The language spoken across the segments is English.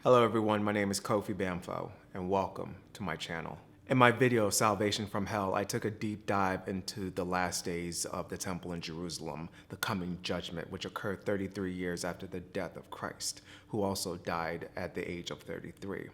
Hello everyone, my name is Kofi Bamfo, and welcome to my channel. In my video, Salvation from Hell, I took a deep dive into the last days of the temple in Jerusalem, the coming judgment, which occurred 33 years after the death of Christ, who also died at the age of 33.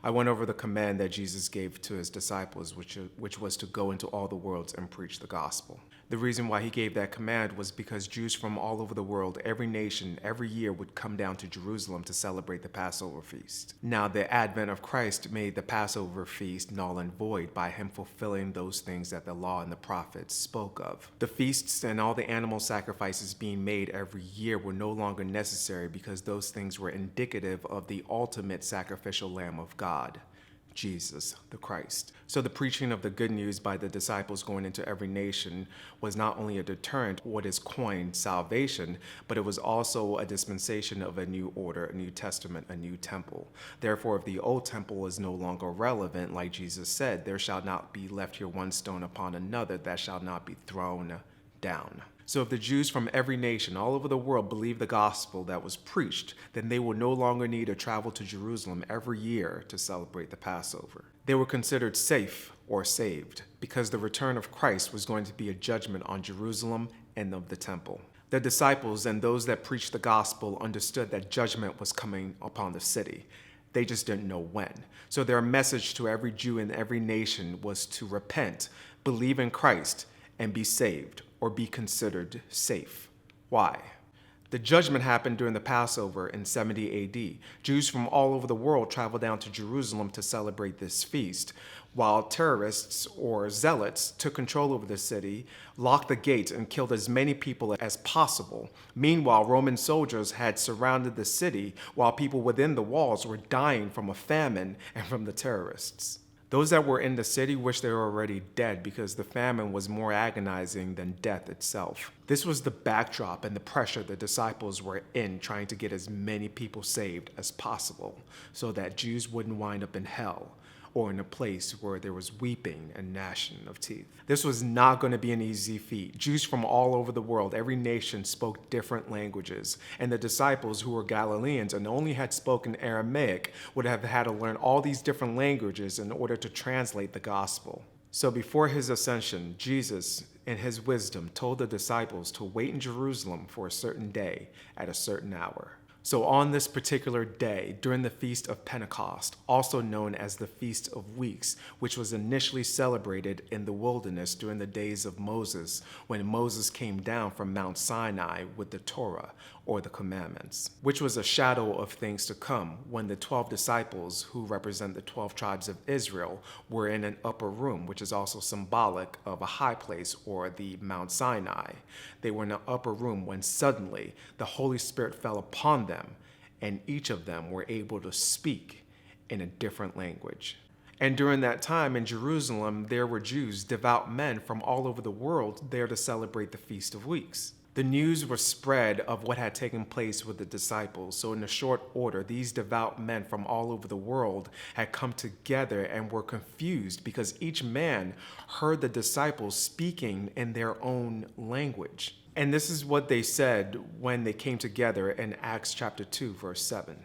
I went over the command that Jesus gave to his disciples, which was to go into all the worlds and preach the gospel. The reason why he gave that command was because Jews from all over the world, every nation, every year would come down to Jerusalem to celebrate the Passover feast. Now, the advent of Christ made the Passover feast null and void by him fulfilling those things that the law and the prophets spoke of. The feasts and all the animal sacrifices being made every year were no longer necessary because those things were indicative of the ultimate sacrificial Lamb of God, Jesus the Christ. So the preaching of the good news by the disciples going into every nation was not only a deterrent, what is coined salvation, but it was also a dispensation of a new order, a new testament, a new temple. Therefore, if the old temple is no longer relevant, like Jesus said, there shall not be left here one stone upon another that shall not be thrown down. So if the Jews from every nation all over the world believed the gospel that was preached, then they would no longer need to travel to Jerusalem every year to celebrate the Passover. They were considered safe or saved because the return of Christ was going to be a judgment on Jerusalem and of the temple. The disciples and those that preached the gospel understood that judgment was coming upon the city. They just didn't know when. So their message to every Jew in every nation was to repent, believe in Christ, and be saved, or be considered safe. Why? The judgment happened during the Passover in 70 AD. Jews from all over the world traveled down to Jerusalem to celebrate this feast, while terrorists or zealots took control over the city, locked the gates, and killed as many people as possible. Meanwhile, Roman soldiers had surrounded the city, while people within the walls were dying from a famine and from the terrorists. Those that were in the city wished they were already dead because the famine was more agonizing than death itself. This was the backdrop and the pressure the disciples were in, trying to get as many people saved as possible so that Jews wouldn't wind up in hell or in a place where there was weeping and gnashing of teeth. This was not going to be an easy feat. Jews from all over the world, every nation, spoke different languages, and the disciples, who were Galileans and only had spoken Aramaic, would have had to learn all these different languages in order to translate the gospel. So before his ascension, Jesus, in his wisdom, told the disciples to wait in Jerusalem for a certain day at a certain hour. So on this particular day, during the Feast of Pentecost, also known as the Feast of Weeks, which was initially celebrated in the wilderness during the days of Moses, when Moses came down from Mount Sinai with the Torah, or the commandments, which was a shadow of things to come when the 12 disciples, who represent the 12 tribes of Israel, were in an upper room, which is also symbolic of a high place, or the Mount Sinai. They were in an upper room when suddenly the Holy Spirit fell upon them, and each of them were able to speak in a different language. And during that time in Jerusalem, there were Jews, devout men from all over the world, there to celebrate the Feast of Weeks. The news was spread of what had taken place with the disciples. So in a short order, these devout men from all over the world had come together and were confused because each man heard the disciples speaking in their own language. And this is what they said when they came together in Acts chapter 2, verse 7.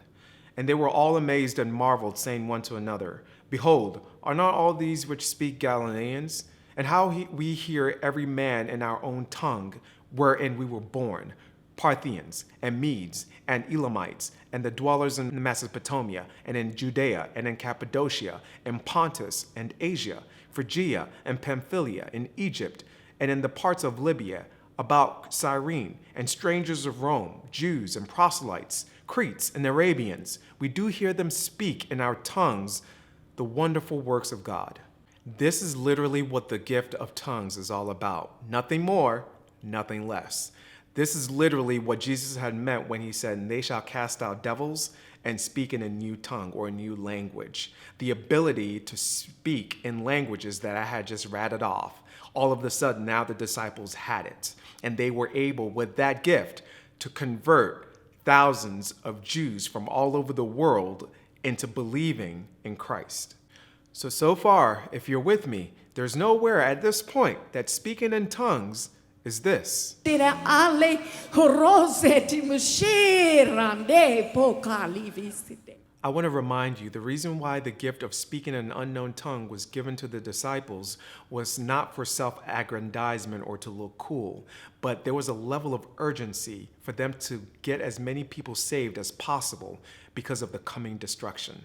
And they were all amazed and marveled, saying one to another, "Behold, are not all these which speak Galileans? And how we hear every man in our own tongue, wherein we were born, Parthians, and Medes, and Elamites, and the dwellers in Mesopotamia, and in Judea, and in Cappadocia, and Pontus, and Asia, Phrygia, and Pamphylia, in Egypt, and in the parts of Libya, about Cyrene, and strangers of Rome, Jews and proselytes, Cretes and Arabians. We do hear them speak in our tongues the wonderful works of God." This is literally what the gift of tongues is all about. Nothing more, nothing less. This is literally what Jesus had meant when he said, "And they shall cast out devils and speak in a new tongue," or a new language. The ability to speak in languages that I had just rattled off. All of a sudden, now the disciples had it. And they were able, with that gift, to convert thousands of Jews from all over the world into believing in Christ. So far, if you're with me, there's nowhere at this point that speaking in tongues is this. I want to remind you the reason why the gift of speaking in an unknown tongue was given to the disciples was not for self-aggrandizement or to look cool, but there was a level of urgency for them to get as many people saved as possible because of the coming destruction.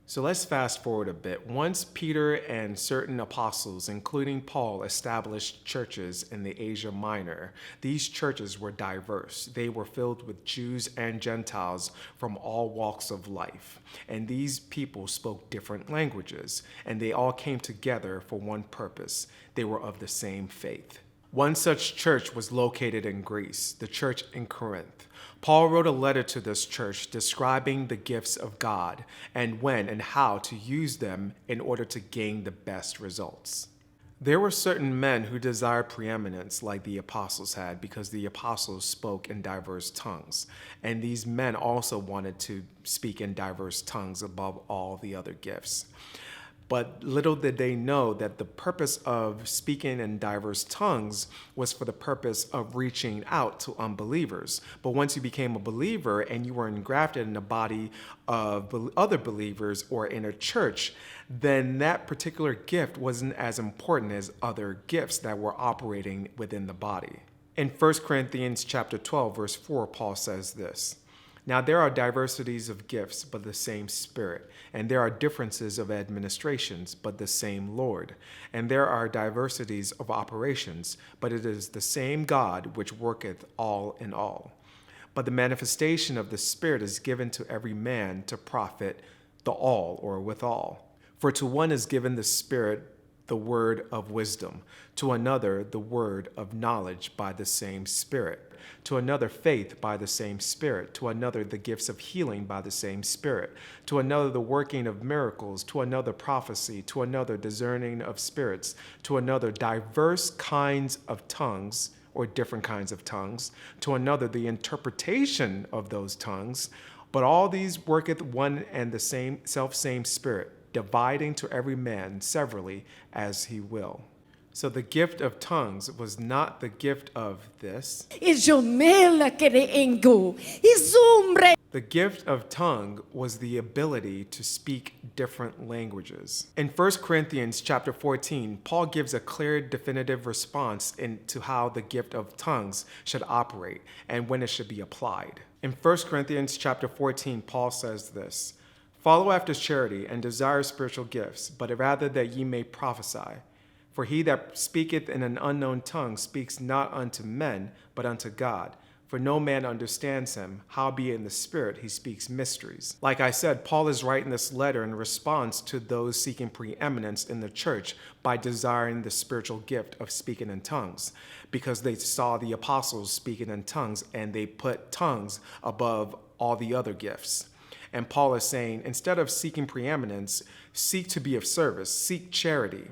So let's fast forward a bit. Once Peter and certain apostles, including Paul, established churches in the Asia Minor, these churches were diverse. They were filled with Jews and Gentiles from all walks of life. And these people spoke different languages, and they all came together for one purpose. They were of the same faith. One such church was located in Greece, the church in Corinth. Paul wrote a letter to this church describing the gifts of God and when and how to use them in order to gain the best results. There were certain men who desired preeminence like the apostles had because the apostles spoke in diverse tongues. And these men also wanted to speak in diverse tongues above all the other gifts. But little did they know that the purpose of speaking in diverse tongues was for the purpose of reaching out to unbelievers. But once you became a believer and you were engrafted in a body of other believers or in a church, then that particular gift wasn't as important as other gifts that were operating within the body. In 1 Corinthians chapter 12, verse 4, Paul says this: "Now there are diversities of gifts, but the same Spirit. And there are differences of administrations, but the same Lord. And there are diversities of operations, but it is the same God which worketh all in all. But the manifestation of the Spirit is given to every man to profit the all or withal. For to one is given the Spirit the word of wisdom, to another the word of knowledge by the same Spirit, to another faith by the same Spirit, to another the gifts of healing by the same Spirit, to another the working of miracles, to another prophecy, to another discerning of spirits, to another diverse kinds of tongues, or different kinds of tongues, to another the interpretation of those tongues. But all these worketh one and the same selfsame Spirit, dividing to every man severally as he will." So the gift of tongues was not the gift of this. The gift of tongue was the ability to speak different languages. In 1 Corinthians chapter 14, Paul gives a clear, definitive response into how the gift of tongues should operate and when it should be applied. In 1 Corinthians chapter 14, Paul says this: "Follow after charity and desire spiritual gifts, but rather that ye may prophesy. For he that speaketh in an unknown tongue speaks not unto men, but unto God. For no man understands him, howbeit in the Spirit he speaks mysteries." Like I said, Paul is writing this letter in response to those seeking preeminence in the church by desiring the spiritual gift of speaking in tongues, because they saw the apostles speaking in tongues and they put tongues above all the other gifts. And Paul is saying, instead of seeking preeminence, seek to be of service, seek charity,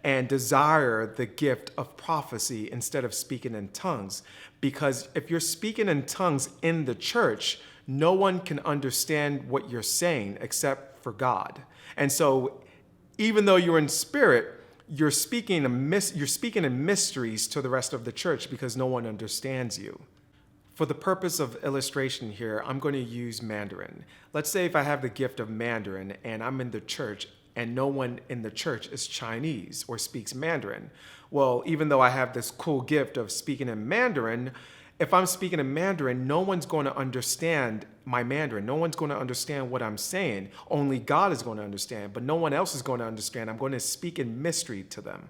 and desire the gift of prophecy instead of speaking in tongues. Because if you're speaking in tongues in the church, no one can understand what you're saying except for God. And so even though you're in spirit, you're speaking in mysteries to the rest of the church because no one understands you. For the purpose of illustration here, I'm going to use Mandarin. Let's say if I have the gift of Mandarin and I'm in the church and no one in the church is Chinese or speaks Mandarin. Well, even though I have this cool gift of speaking in Mandarin, if I'm speaking in Mandarin, no one's going to understand my Mandarin. No one's going to understand what I'm saying. Only God is going to understand, but no one else is going to understand. I'm going to speak in mystery to them.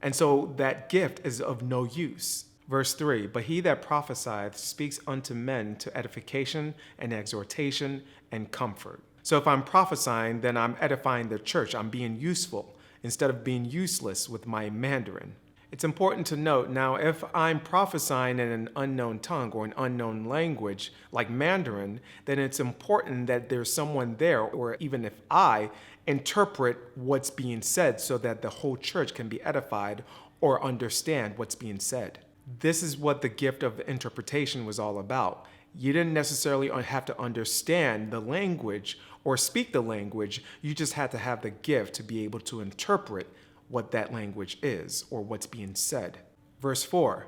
And so that gift is of no use. Verse 3, "But he that prophesieth speaks unto men to edification and exhortation and comfort." So if I'm prophesying, then I'm edifying the church. I'm being useful instead of being useless with my Mandarin. It's important to note now, if I'm prophesying in an unknown tongue or an unknown language like Mandarin, then it's important that there's someone there, or even if I interpret what's being said so that the whole church can be edified or understand what's being said. This is what the gift of interpretation was all about. You didn't necessarily have to understand the language or speak the language. You just had to have the gift to be able to interpret what that language is or what's being said. Verse 4,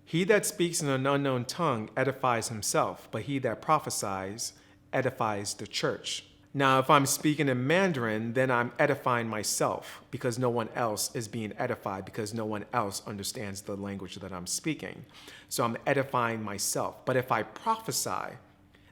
"He that speaks in an unknown tongue edifies himself, but he that prophesies edifies the church." Now, if I'm speaking in Mandarin, then I'm edifying myself because no one else is being edified because no one else understands the language that I'm speaking. So I'm edifying myself. But if I prophesy,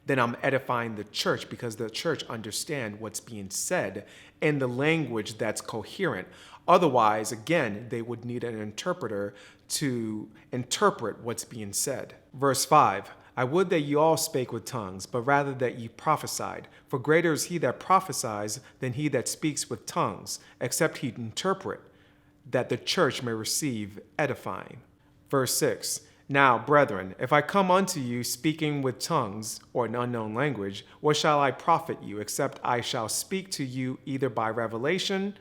then I'm edifying the church because the church understand what's being said in the language that's coherent. Otherwise, again, they would need an interpreter to interpret what's being said. Verse 5. I would that you all spake with tongues, but rather that ye prophesied. For greater is he that prophesies than he that speaks with tongues, except he interpret, that the church may receive edifying. Verse 6. Now, brethren, if I come unto you speaking with tongues, or an unknown language, what shall I profit you, except I shall speak to you either by revelation,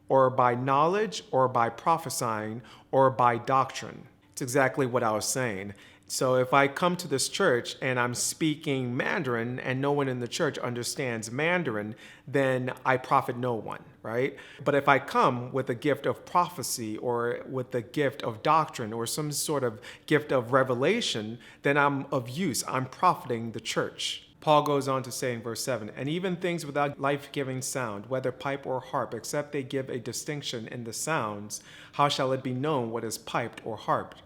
or by knowledge, or by prophesying, or by doctrine? It's exactly what I was saying. So if I come to this church and I'm speaking Mandarin and no one in the church understands Mandarin, then I profit no one, right? But if I come with a gift of prophecy or with a gift of doctrine or some sort of gift of revelation, then I'm of use. I'm profiting the church. Paul goes on to say in verse 7, and even things without life-giving sound, whether pipe or harp, except they give a distinction in the sounds, how shall it be known what is piped or harped?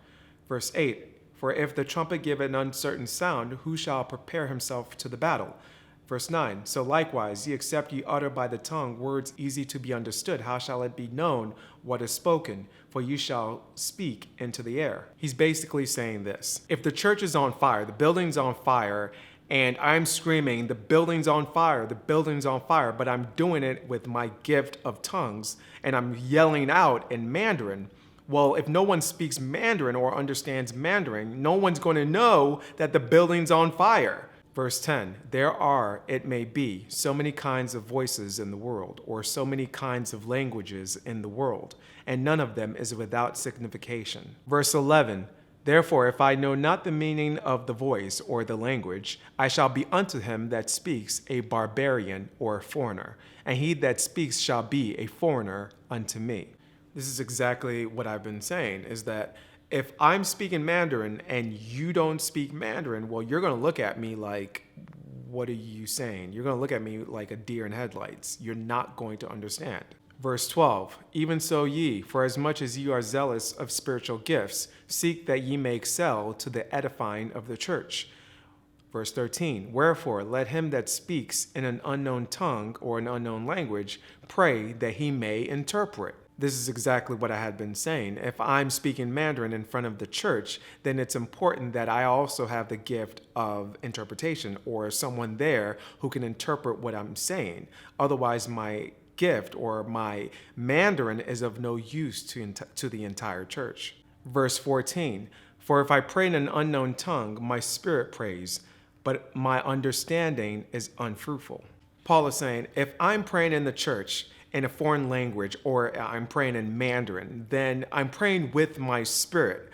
Verse 8, for if the trumpet give an uncertain sound, who shall prepare himself to the battle? Verse 9, so likewise, ye except ye utter by the tongue words easy to be understood, how shall it be known what is spoken? For you shall speak into the air. He's basically saying this. If the church is on fire, the building's on fire, and I'm screaming, the building's on fire, the building's on fire, but I'm doing it with my gift of tongues, and I'm yelling out in Mandarin. Well, if no one speaks Mandarin or understands Mandarin, no one's going to know that the building's on fire. Verse 10, there are, it may be, so many kinds of voices in the world, or so many kinds of languages in the world, and none of them is without signification. Verse 11, therefore, if I know not the meaning of the voice or the language, I shall be unto him that speaks a barbarian or a foreigner, and he that speaks shall be a foreigner unto me. This is exactly what I've been saying, is that if I'm speaking Mandarin and you don't speak Mandarin, well, you're going to look at me like, what are you saying? You're going to look at me like a deer in headlights. You're not going to understand. Verse 12, even so ye, for as much as ye are zealous of spiritual gifts, seek that ye may excel to the edifying of the church. Verse 13, wherefore let him that speaks in an unknown tongue or an unknown language pray that he may interpret. This is exactly what I had been saying. If I'm speaking Mandarin in front of the church, then it's important that I also have the gift of interpretation or someone there who can interpret what I'm saying. Otherwise, my gift or my Mandarin is of no use to the entire church. Verse 14, for if I pray in an unknown tongue, my spirit prays, but my understanding is unfruitful. Paul is saying, if I'm praying in the church in a foreign language or I'm praying in Mandarin, then I'm praying with my spirit.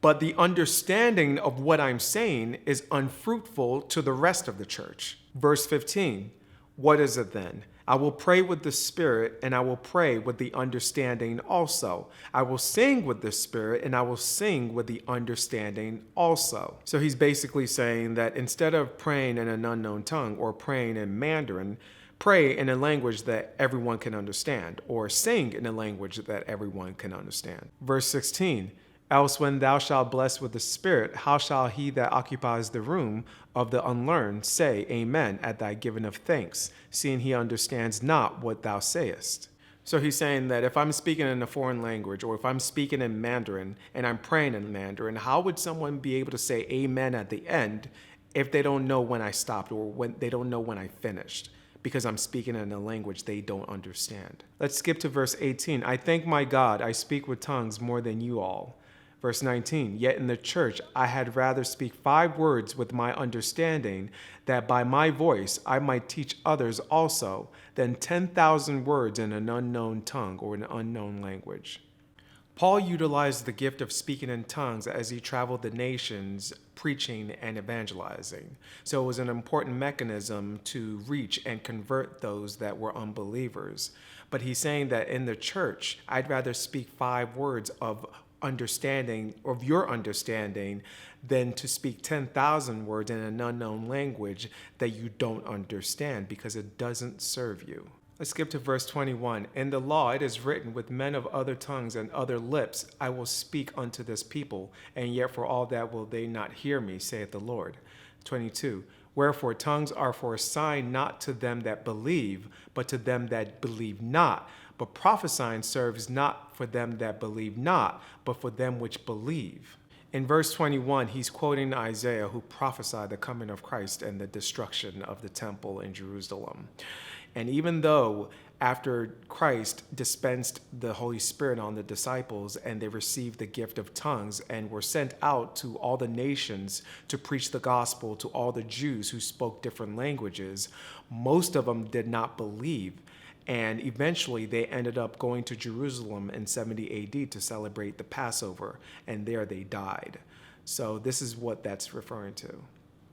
But the understanding of what I'm saying is unfruitful to the rest of the church. Verse 15, what is it then? I will pray with the Spirit, and I will pray with the understanding also. I will sing with the Spirit, and I will sing with the understanding also. So he's basically saying that instead of praying in an unknown tongue or praying in Mandarin, pray in a language that everyone can understand, or sing in a language that everyone can understand. Verse 16, else when thou shalt bless with the Spirit, how shall he that occupies the room of the unlearned say amen at thy giving of thanks, seeing he understands not what thou sayest? So he's saying that if I'm speaking in a foreign language, or if I'm speaking in Mandarin and I'm praying in Mandarin, how would someone be able to say amen at the end if they don't know when I stopped or when they don't know when I finished? Because I'm speaking in a language they don't understand. Let's skip to verse 18. I thank my God, I speak with tongues more than you all. Verse 19, yet in the church I had rather speak 5 words with my understanding, that by my voice I might teach others also, than 10,000 words in an unknown tongue or an unknown language. Paul utilized the gift of speaking in tongues as he traveled the nations preaching and evangelizing. So it was an important mechanism to reach and convert those that were unbelievers. But he's saying that in the church, I'd rather speak 5 words of understanding of your understanding than to speak 10,000 words in an unknown language that you don't understand because it doesn't serve you. Let's skip to verse 21. In the law it is written, with men of other tongues and other lips I will speak unto this people, and yet for all that will they not hear me, saith the Lord. 22. Wherefore tongues are for a sign not to them that believe, but to them that believe not. But prophesying serves not for them that believe not, but for them which believe. In verse 21, he's quoting Isaiah, who prophesied the coming of Christ and the destruction of the temple in Jerusalem. And even though after Christ dispensed the Holy Spirit on the disciples and they received the gift of tongues and were sent out to all the nations to preach the gospel to all the Jews who spoke different languages, most of them did not believe. And eventually they ended up going to Jerusalem in 70 AD to celebrate the Passover, and there they died. So this is what that's referring to.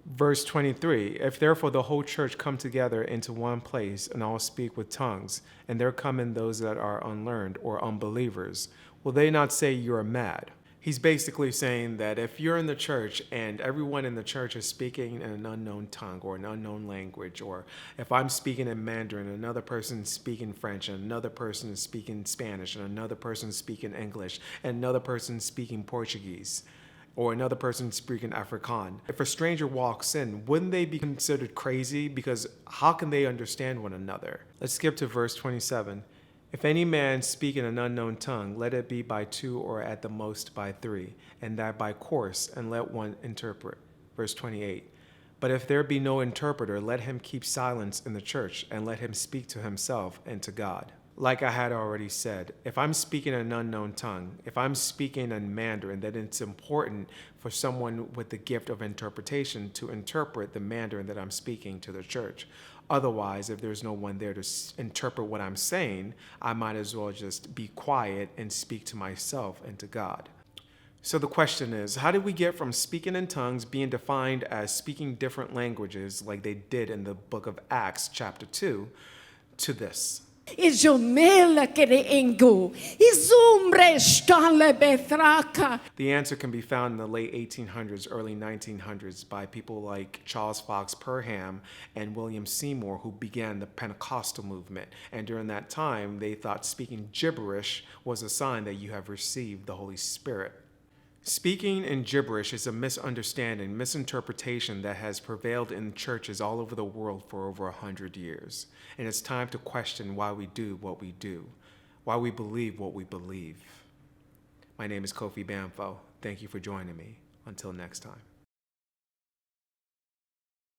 Verse 23, if therefore the whole church come together into one place and all speak with tongues, and there come in those that are unlearned or unbelievers, will they not say you are mad? He's basically saying that if you're in the church and everyone in the church is speaking in an unknown tongue or an unknown language, or if I'm speaking in Mandarin, another person is speaking French, and another person is speaking Spanish, and another person is speaking English, and another person is speaking Portuguese, or another person speaking Afrikaans. If a stranger walks in, wouldn't they be considered crazy? Because how can they understand one another? Let's skip to verse 27. If any man speak in an unknown tongue, let it be by two or at the most by three, and that by course, and let one interpret. Verse 28. But if there be no interpreter, let him keep silence in the church, and let him speak to himself and to God. Like I had already said, if I'm speaking an unknown tongue, if I'm speaking in Mandarin, then it's important for someone with the gift of interpretation to interpret the Mandarin that I'm speaking to the church. Otherwise, if there's no one there to interpret what I'm saying, I might as well just be quiet and speak to myself and to God. So the question is, how did we get from speaking in tongues being defined as speaking different languages like they did in the book of Acts chapter 2 to this? The answer can be found in the late 1800s, early 1900s by people like Charles Fox Parham and William Seymour, who began the Pentecostal movement. And during that time, they thought speaking gibberish was a sign that you have received the Holy Spirit. Speaking in gibberish is a misunderstanding, misinterpretation that has prevailed in churches all over the world for over 100 years. And it's time to question why we do what we do, why we believe what we believe. My name is Kofi Bamfo. Thank you for joining me. Until next time.